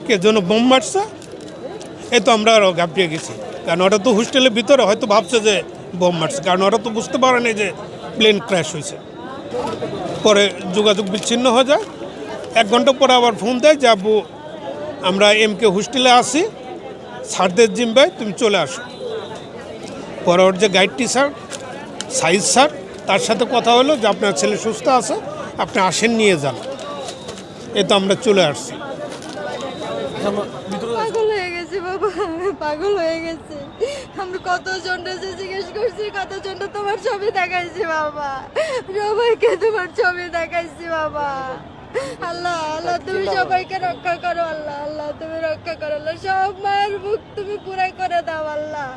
কে যেন বোম মারছে, এই তো আমরা আরও ঘাবড়িয়ে গেছি। কারণ ওরা তো হোস্টেলের ভিতরে হয়তো ভাবছে যে বোম মারছে, কারণ ওরা তো বুঝতে পারেনি যে প্লেন ক্র্যাশ হয়েছে। পরে যোগাযোগ বিচ্ছিন্ন হয়ে যায়। 1 ঘন্টা পরে আবার ফোন দেয় যে আব্বু আমরা MK হোস্টেলে আসি, স্যারদের জিম্বায় তুমি চলে আসো। পরে ওর যে গাইড টিচার সাইজ স্যার, তার সাথে কথা হলো যে আপনার ছেলে সুস্থ আছে, আপনি আসেন নিয়ে যান। এ তো আমরা চলে আসছি। পাগল হয়ে গেছি বাবা, পাগল হয়ে গেছি। আমরা কতজনটা জিজ্ঞেস করছি, কতজনটা তোমার ছবি দেখাইছি বাবা, সবাইকে তোমার ছবি দেখাইছি বাবা। আল্লাহ আল্লাহ তুমি সবাইকে রক্ষা করো, আল্লাহ আল্লাহ তুমি রক্ষা করো, আল্লাহ সব মায়ের বুক তুমি পুরা করে দাও, আল্লাহ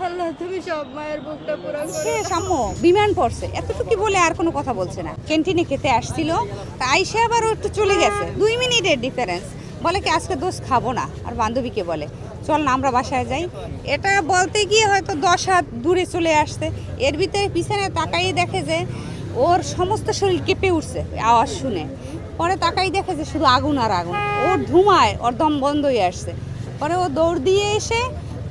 আল্লাহ তুমি সব মায়ের বুকটা পুরা করে শেষ আম্মু বিমান পড়ছে এতটুকু বলে আর কোনো কথা বলছে না। ক্যান্টিনে খেতে আসছিল, তা আইসা আবার একটু চলে গেছে, 2 মিনিটের ডিফারেন্স। বলে কি আজকে দোষ খাবো না, আর বান্ধবীকে বলে চল না আমরা বাসায় যাই। এটা বলতে গিয়ে হয়তো 10 হাত দূরে চলে আসছে। এর ভিতরে পিছনে তাকাই দেখে যে ওর সমস্ত শরীর কেঁপে উঠছে আওয়াজ শুনে। পরে তাকাই দেখে যে শুধু আগুন আর আগুন, ওর ধুমায় ওর দম বন্ধ হয়ে আসছে। পরে ও দৌড় দিয়ে এসে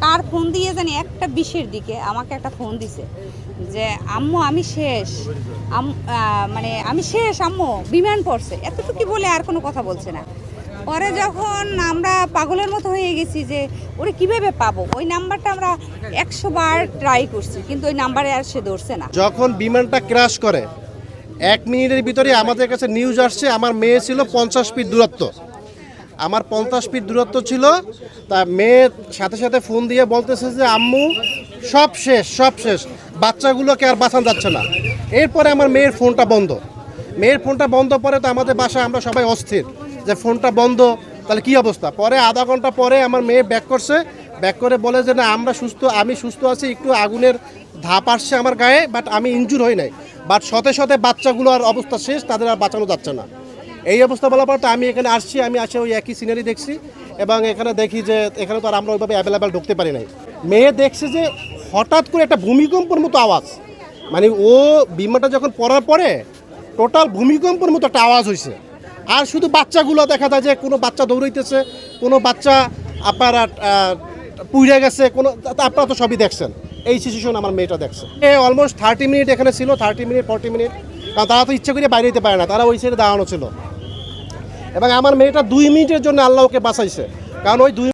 কার ফোন দিয়ে জানি 1:20-এর দিকে আমাকে একটা ফোন দিছে যে আম্মু আমি শেষ, মানে আমি শেষ আম্মু বিমান পড়ছে এতটুকু বলে আর কোনো কথা বলছে না। পরে যখন আমরা পাগলের মতো হয়ে গেছি যে ওরে কীভাবে পাবো, ওই নাম্বারটা আমরা 100 বার ট্রাই করছি, কিন্তু ওই নাম্বারে আর সে ধরছে না। যখন বিমানটা ক্র্যাশ করে 1 মিনিটের ভিতরে আমাদের কাছে নিউজ আসছে আমার মেয়ে ছিল 50 ফিট দূরত্ব, আমার 50 ফিট দূরত্ব ছিল। তা মেয়ের সাথে সাথে ফোন দিয়ে বলতেছে যে আম্মু সব শেষ সব শেষ, বাচ্চাগুলোকে আর বাঁচানো যাচ্ছে না। এরপরে আমার মেয়ের ফোনটা বন্ধ, মেয়ের ফোনটা বন্ধ পরে তো আমাদের বাসায় আমরা সবাই অস্থির যে ফোনটা বন্ধ, তাহলে কী অবস্থা। পরে আধা ঘন্টা পরে আমার মেয়ে ব্যাক করছে, ব্যাক করে বলে যে না আমরা সুস্থ, আমি সুস্থ আছি, একটু আগুনের ধাপ আসছে আমার গায়ে, বাট আমি ইনজুর হই নাই। বাট শতে শতে বাচ্চাগুলোর অবস্থা শেষ, তাদের আর বাঁচানো যাচ্ছে না। এই অবস্থা বলার পর তো আমি এখানে আসছি, আমি আসে ওই একই সিনারি দেখছি এবং এখানে দেখি যে এখানে তো আর আমরা ওইভাবে অ্যাভেলেবেল ঢুকতে পারি নাই। মেয়ে দেখছে যে হঠাৎ করে একটা ভূমিকম্পের মতো আওয়াজ, মানে ও বিমানটা যখন পড়ার পরে টোটাল ভূমিকম্পের মতো একটা আওয়াজ হয়েছে। আর শুধু বাচ্চাগুলো দেখা যায় যে কোনো বাচ্চা দৌড়াইতেছে, কোনো বাচ্চা আপনারা পুড়ে গেছে, কোনো আপনারা তো সবই দেখছেন। এই সিচুয়েশন আমার মেয়েটা দেখছে। অলমোস্ট 30 মিনিট এখানে ছিল, 30 মিনিট 40 মিনিট, কারণ তারা তো ইচ্ছে করে বাইরে যেতে পারে না, তারা ওই সাইডে দাঁড়ানো ছিল। এবং আমার মেয়েটা 2 মিনিটের জন্য আল্লাহ ওকে বাঁচাইছে, কারণ ওই 2